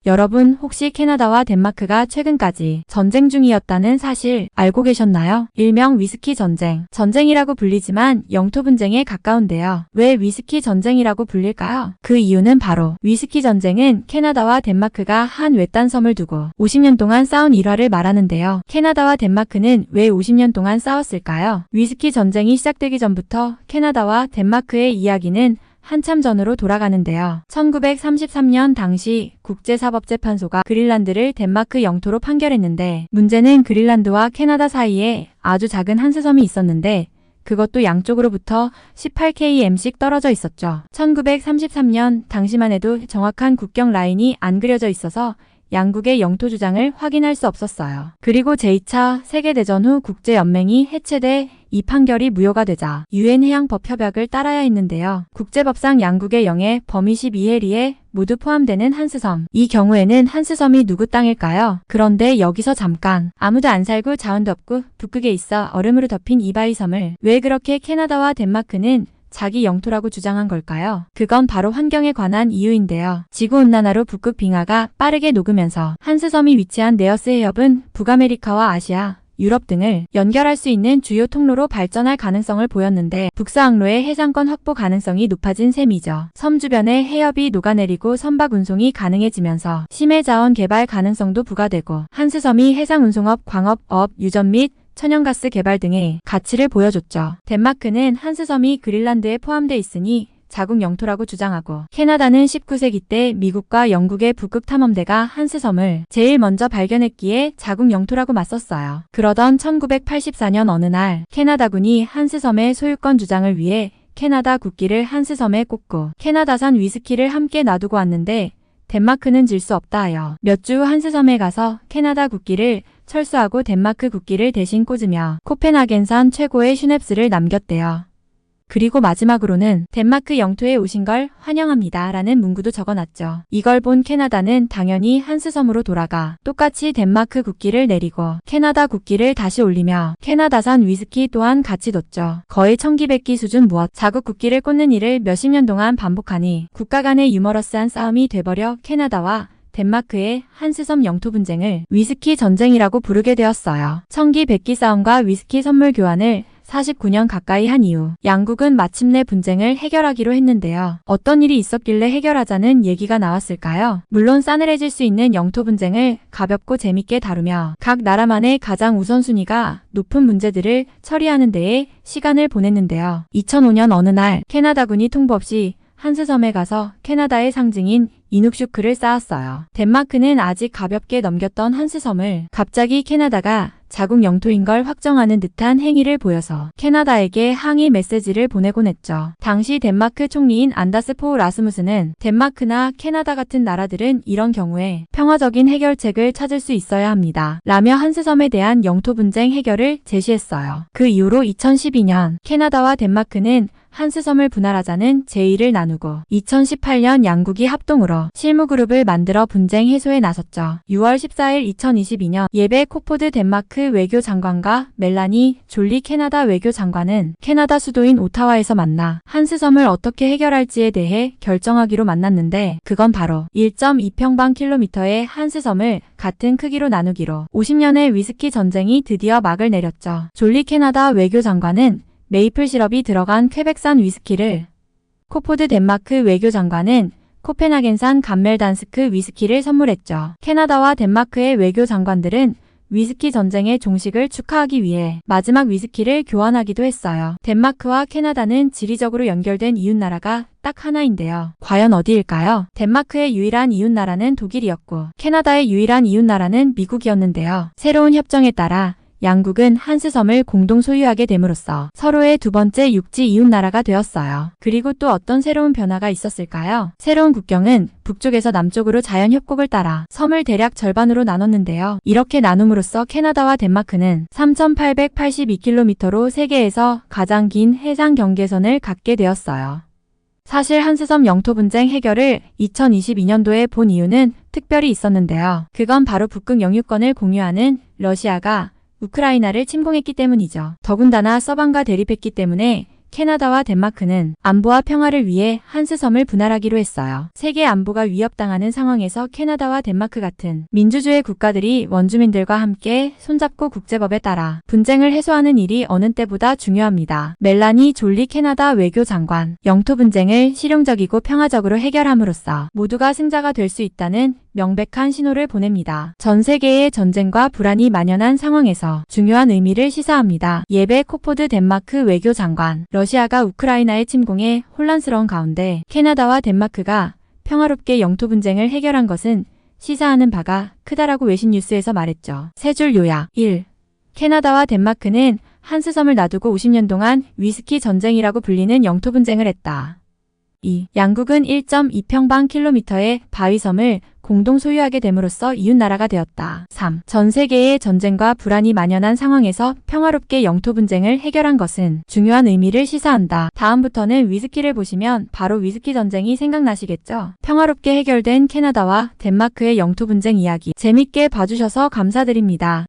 여러분 혹시 캐나다와 덴마크가 최근까지 전쟁 중이었다는 사실 알고 계셨나요? 일명 위스키 전쟁. 전쟁이라고 불리지만 영토 분쟁에 가까운데요. 왜 위스키 전쟁이라고 불릴까요? 그 이유는 바로 위스키 전쟁은 캐나다와 덴마크가 한 외딴 섬을 두고 50년 동안 싸운 일화를 말하는데요. 캐나다와 덴마크는 왜 50년 동안 싸웠을까요? 위스키 전쟁이 시작되기 전부터 캐나다와 덴마크의 이야기는 한참 전으로 돌아가는데요. 1933년 당시 국제사법재판소가 그린란드를 덴마크 영토로 판결했는데, 문제는 그린란드와 캐나다 사이에 아주 작은 한스섬이 있었는데 그것도 양쪽으로부터 18km씩 떨어져 있었죠. 1933년 당시만 해도 정확한 국경 라인이 안 그려져 있어서 양국의 영토 주장을 확인할 수 없었어요. 그리고 제2차 세계대전 후 국제연맹이 해체돼 이 판결이 무효가 되자 유엔 해양법 협약을 따라야 했는데요. 국제법상 양국의 영해 범위 12해리에 모두 포함되는 한스섬. 이 경우에는 한스섬이 누구 땅일까요? 그런데 여기서 잠깐, 아무도 안 살고 자원도 없고 북극에 있어 얼음으로 덮인 이바이 섬을 왜 그렇게 캐나다와 덴마크는 자기 영토라고 주장한 걸까요? 그건 바로 환경에 관한 이유인데요. 지구온난화로 북극 빙하가 빠르게 녹으면서 한스섬이 위치한 네어스 해협은 북아메리카와 아시아, 유럽 등을 연결할 수 있는 주요 통로로 발전할 가능성을 보였는데, 북서항로의 해상권 확보 가능성이 높아진 셈이죠. 섬 주변에 해협이 녹아내리고 선박 운송이 가능해지면서 심해 자원 개발 가능성도 부과되고, 한스섬이 해상 운송업, 광업업, 유전 및 천연가스 개발 등의 가치를 보여줬죠. 덴마크는 한스섬이 그린란드에 포함돼 있으니 자국 영토라고 주장하고, 캐나다는 19세기 때 미국과 영국의 북극 탐험대가 한스섬을 제일 먼저 발견했기에 자국 영토라고 맞섰어요. 그러던 1984년 어느 날 캐나다군이 한스섬의 소유권 주장을 위해 캐나다 국기를 한스섬에 꽂고 캐나다산 위스키를 함께 놔두고 왔는데, 덴마크는 질 수 없다 하여 몇 주 후 한스섬에 가서 캐나다 국기를 철수하고 덴마크 국기를 대신 꽂으며 코펜하겐산 최고의 슈냅스를 남겼대요. 그리고 마지막으로는 덴마크 영토에 오신 걸 환영합니다 라는 문구도 적어놨죠. 이걸 본 캐나다는 당연히 한스섬으로 돌아가 똑같이 덴마크 국기를 내리고 캐나다 국기를 다시 올리며 캐나다산 위스키 또한 같이 뒀죠. 거의 청기백기 수준 무엇. 자국 국기를 꽂는 일을 몇십 년 동안 반복하니 국가 간의 유머러스한 싸움이 돼버려 캐나다와 덴마크의 한스섬 영토 분쟁을 위스키 전쟁이라고 부르게 되었어요. 청기백기 싸움과 위스키 선물 교환을 49년 가까이 한 이후 양국은 마침내 분쟁을 해결하기로 했는데요. 어떤 일이 있었길래 해결하자는 얘기가 나왔을까요? 물론 싸늘해질 수 있는 영토 분쟁을 가볍고 재밌게 다루며 각 나라만의 가장 우선순위가 높은 문제들을 처리하는 데에 시간을 보냈는데요. 2005년 어느 날 캐나다군이 통보 없이 한스섬에 가서 캐나다의 상징인 이눅슈크를 쌓았어요. 덴마크는 아직 가볍게 넘겼던 한스섬을 갑자기 캐나다가 자국 영토인 걸 확정하는 듯한 행위를 보여서 캐나다에게 항의 메시지를 보내곤 했죠. 당시 덴마크 총리인 안다스 포 라스무스는 덴마크나 캐나다 같은 나라들은 이런 경우에 평화적인 해결책을 찾을 수 있어야 합니다 라며 한스섬에 대한 영토 분쟁 해결을 제시했어요. 그 이후로 2012년 캐나다와 덴마크는 한스섬을 분할하자는 제의를 나누고 2018년 양국이 합동으로 실무그룹을 만들어 분쟁 해소에 나섰죠. 6월 14일 2022년 예배 코포드 덴마크 외교장관과 멜라니 졸리 캐나다 외교장관은 캐나다 수도인 오타와에서 만나 한스섬을 어떻게 해결할지에 대해 결정하기로 만났는데, 그건 바로 1.2평방킬로미터의 한스섬을 같은 크기로 나누기로 50년의 위스키 전쟁이 드디어 막을 내렸죠. 졸리 캐나다 외교장관은 메이플 시럽이 들어간 퀘벡산 위스키를, 코포드 덴마크 외교장관은 코펜하겐산 감멜단스크 위스키를 선물했죠. 캐나다와 덴마크의 외교장관들은 위스키 전쟁의 종식을 축하하기 위해 마지막 위스키를 교환하기도 했어요. 덴마크와 캐나다는 지리적으로 연결된 이웃나라가 딱 하나인데요. 과연 어디일까요? 덴마크의 유일한 이웃나라는 독일이었고 캐나다의 유일한 이웃나라는 미국이었는데요. 새로운 협정에 따라 양국은 한스섬을 공동 소유하게 됨으로써 서로의 두 번째 육지 이웃나라가 되었어요. 그리고 또 어떤 새로운 변화가 있었을까요? 새로운 국경은 북쪽에서 남쪽으로 자연협곡을 따라 섬을 대략 절반으로 나눴는데요. 이렇게 나눔으로써 캐나다와 덴마크는 3,882km로 세계에서 가장 긴 해상 경계선을 갖게 되었어요. 사실 한스섬 영토 분쟁 해결을 2022년도에 본 이유는 특별히 있었는데요. 그건 바로 북극 영유권을 공유하는 러시아가 우크라이나를 침공했기 때문이죠. 더군다나 서방과 대립했기 때문에 캐나다와 덴마크는 안보와 평화를 위해 한스섬을 분할하기로 했어요. 세계 안보가 위협당하는 상황에서 캐나다와 덴마크 같은 민주주의 국가들이 원주민들과 함께 손잡고 국제법에 따라 분쟁을 해소하는 일이 어느 때보다 중요합니다. 멜라니 졸리 캐나다 외교장관, 영토 분쟁을 실용적이고 평화적으로 해결함으로써 모두가 승자가 될 수 있다는 명백한 신호를 보냅니다. 전 세계의 전쟁과 불안이 만연한 상황에서 중요한 의미를 시사합니다. 예베 코포드 덴마크 외교장관, 러시아가 우크라이나의 침공에 혼란스러운 가운데 캐나다와 덴마크가 평화롭게 영토 분쟁을 해결한 것은 시사하는 바가 크다라고 외신 뉴스에서 말했죠. 세 줄 요약. 1. 캐나다와 덴마크는 한스섬을 놔두고 50년 동안 위스키 전쟁이라고 불리는 영토 분쟁을 했다. 2. 양국은 1.2평방킬로미터의 바위섬을 공동 소유하게 됨으로써 이웃나라가 되었다. 3. 전 세계의 전쟁과 불안이 만연한 상황에서 평화롭게 영토 분쟁을 해결한 것은 중요한 의미를 시사한다. 다음부터는 위스키를 보시면 바로 위스키 전쟁이 생각나시겠죠? 평화롭게 해결된 캐나다와 덴마크의 영토 분쟁 이야기 재밌게 봐주셔서 감사드립니다.